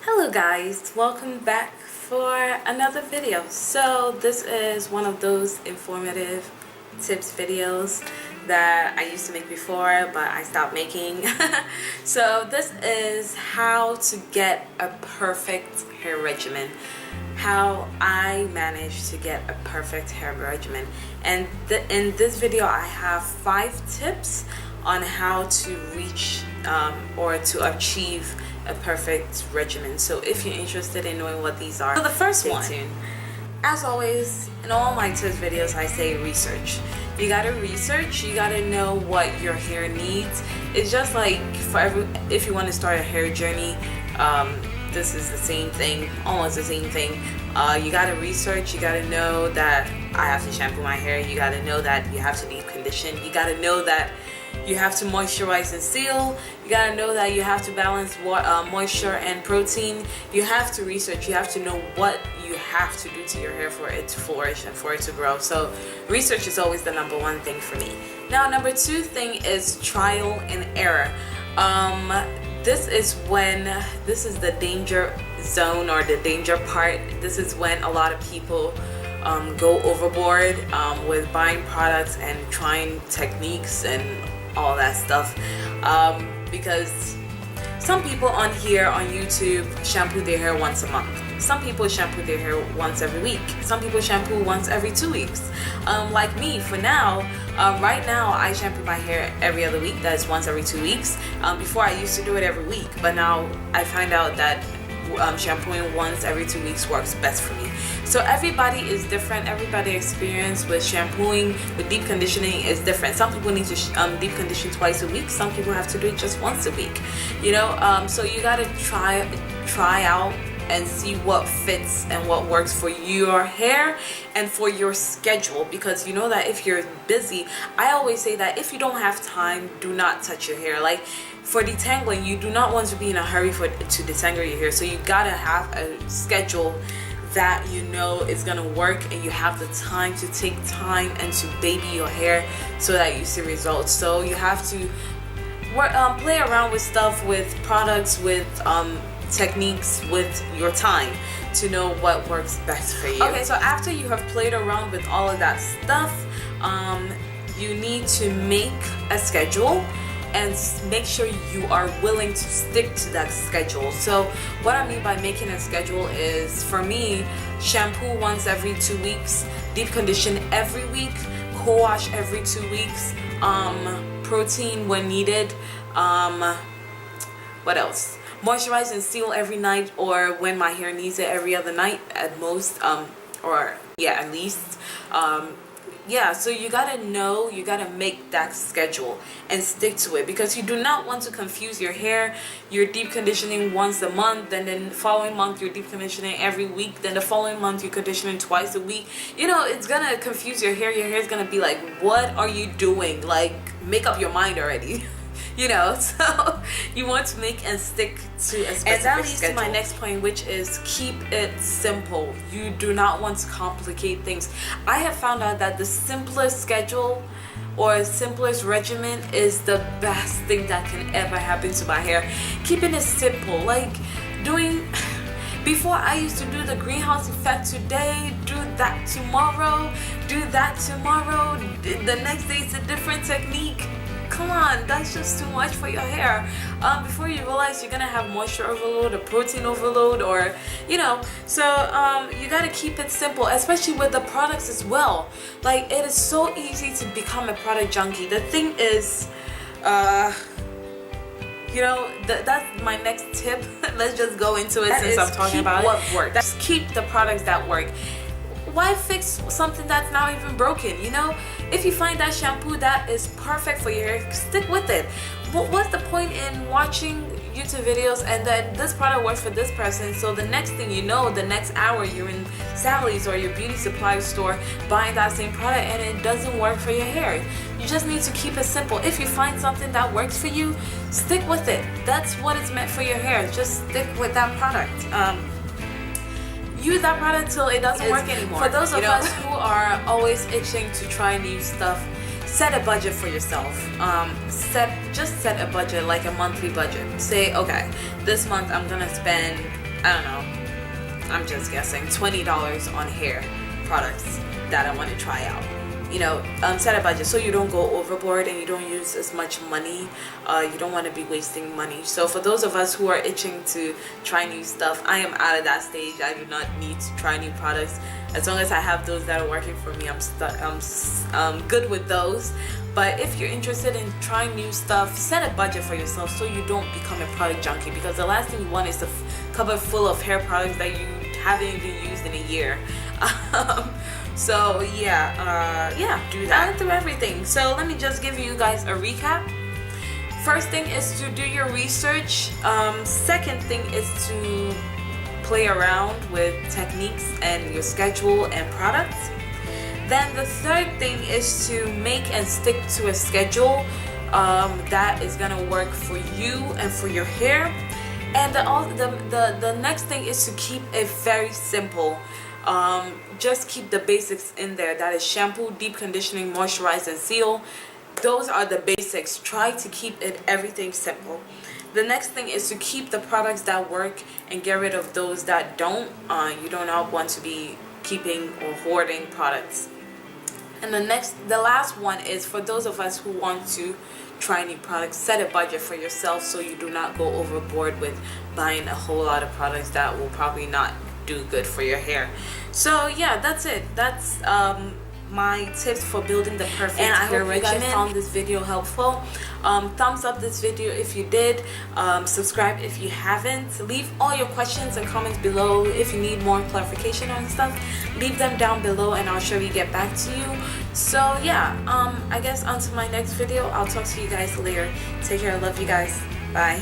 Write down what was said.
Hello guys, welcome back for another video. So this is one of those informative tips videos that I used to make before but I stopped making. So this is how to get a perfect hair regimen, how I managed to get a perfect hair regimen. And in this video I have 5 tips on how to reach or to achieve a perfect regimen. So if you're interested in knowing what these are, so the first one, as always in all my tips videos, I say research. You gotta research, you gotta know what your hair needs. It's just like if you want to start a hair journey, this is the same thing, almost the same thing. You gotta research, you gotta know that I have to shampoo my hair, you gotta know that you have to deep condition, you gotta know that you have to moisturize and seal, you gotta know that you have to balance moisture and protein. You have to research, you have to know what you have to do to your hair for it to flourish and for it to grow. So research is always the number 1 thing for me. Now number 2 thing is trial and error. This is the danger zone or the danger part. This is when a lot of people go overboard with buying products and trying techniques and all that stuff, because some people on here on YouTube shampoo their hair once a month. Some people shampoo their hair once every week. Some people shampoo once every 2 weeks. Like me, for now, right now I shampoo my hair every other week. That's once every 2 weeks. Before I used to do it every week, but now I find out that shampooing once every 2 weeks works best for me. So everybody is different. Everybody experience with shampooing, with deep conditioning is different. Some people need to deep condition twice a week. Some people have to do it just once a week. You know, so you gotta try out and see what fits and what works for your hair and for your schedule, because you know that if you're busy, I always say that if you don't have time, do not touch your hair. Like for detangling, you do not want to be in a hurry to detangle your hair, so you gotta have a schedule that you know is gonna work, and you have the time to take time and to baby your hair so that you see results. So you have to play around with stuff, with products, with techniques, with your time to know what works best for you. Okay, so after you have played around with all of that stuff, you need to make a schedule and make sure you are willing to stick to that schedule. So what I mean by making a schedule is, for me, shampoo once every 2 weeks, deep condition every week, co-wash every 2 weeks, protein when needed, what else? Moisturize and seal every night, or when my hair needs it, every other night at most, or yeah, at least. Yeah, so you gotta know, you gotta make that schedule and stick to it, because you do not want to confuse your hair. You're deep conditioning once a month, then the following month you're deep conditioning every week, then the following month you're conditioning twice a week. You know, it's gonna confuse your hair. Your hair's gonna be like, what are you doing? Like, make up your mind already. You know, so you want to make and stick to a specific schedule. And that leads to my next point, which is keep it simple. You do not want to complicate things. I have found out that the simplest schedule or simplest regimen is the best thing that can ever happen to my hair. Keeping it simple, like before I used to do the greenhouse effect today, do that tomorrow, the next day it's a different technique. Come on, that's just too much for your hair. Before you realize you're gonna have moisture overload or protein overload, or you know, so you gotta keep it simple, especially with the products as well. Like, it is so easy to become a product junkie. The thing is, you know, that's my next tip. Let's just go into it, since I'm talking about what works. Just keep the products that work. Why fix something that's not even broken? You know, if you find that shampoo that is perfect for your hair, stick with it. What's the point in watching YouTube videos and then this product works for this person, so the next thing you know, the next hour you're in Sally's or your beauty supply store buying that same product and it doesn't work for your hair? You just need to keep it simple. If you find something that works for you, stick with it. That's what it's meant for your hair. Just stick with that product. Use that product till it doesn't work anymore. For those of us who are always itching to try new stuff, set a budget for yourself. Just set a budget, like a monthly budget. Say, okay, this month I'm gonna spend I don't know, I'm just guessing, $20 on hair products that I want to try out. You know, set a budget so you don't go overboard and you don't use as much money. You don't want to be wasting money. So for those of us who are itching to try new stuff, I am out of that stage. I do not need to try new products. As long as I have those that are working for me, I'm good with those. But if you're interested in trying new stuff, set a budget for yourself so you don't become a product junkie, because the last thing you want is a cupboard full of hair products that you haven't even used in a year. So yeah, do that. I went through everything. So let me just give you guys a recap. First thing is to do your research. Second thing is to play around with techniques and your schedule and products. Then the third thing is to make and stick to a schedule that is gonna work for you and for your hair. And the next thing is to keep it very simple. Just keep the basics in there. That is shampoo, deep conditioning, moisturize, and seal. Those are the basics. Try to keep everything simple. The next thing is to keep the products that work and get rid of those that don't. You do not want to be keeping or hoarding products. And the last one is for those of us who want to try new products, set a budget for yourself so you do not go overboard with buying a whole lot of products that will probably not do good for your hair. So yeah, that's it. That's my tips for building the perfect hair regimen. And I hope you guys found this video helpful. Thumbs up this video if you did. Subscribe if you haven't. Leave all your questions and comments below. If you need more clarification on stuff, leave them down below and I'll surely get back to you. So yeah, I guess until my next video, I'll talk to you guys later. Take care. I love you guys. Bye.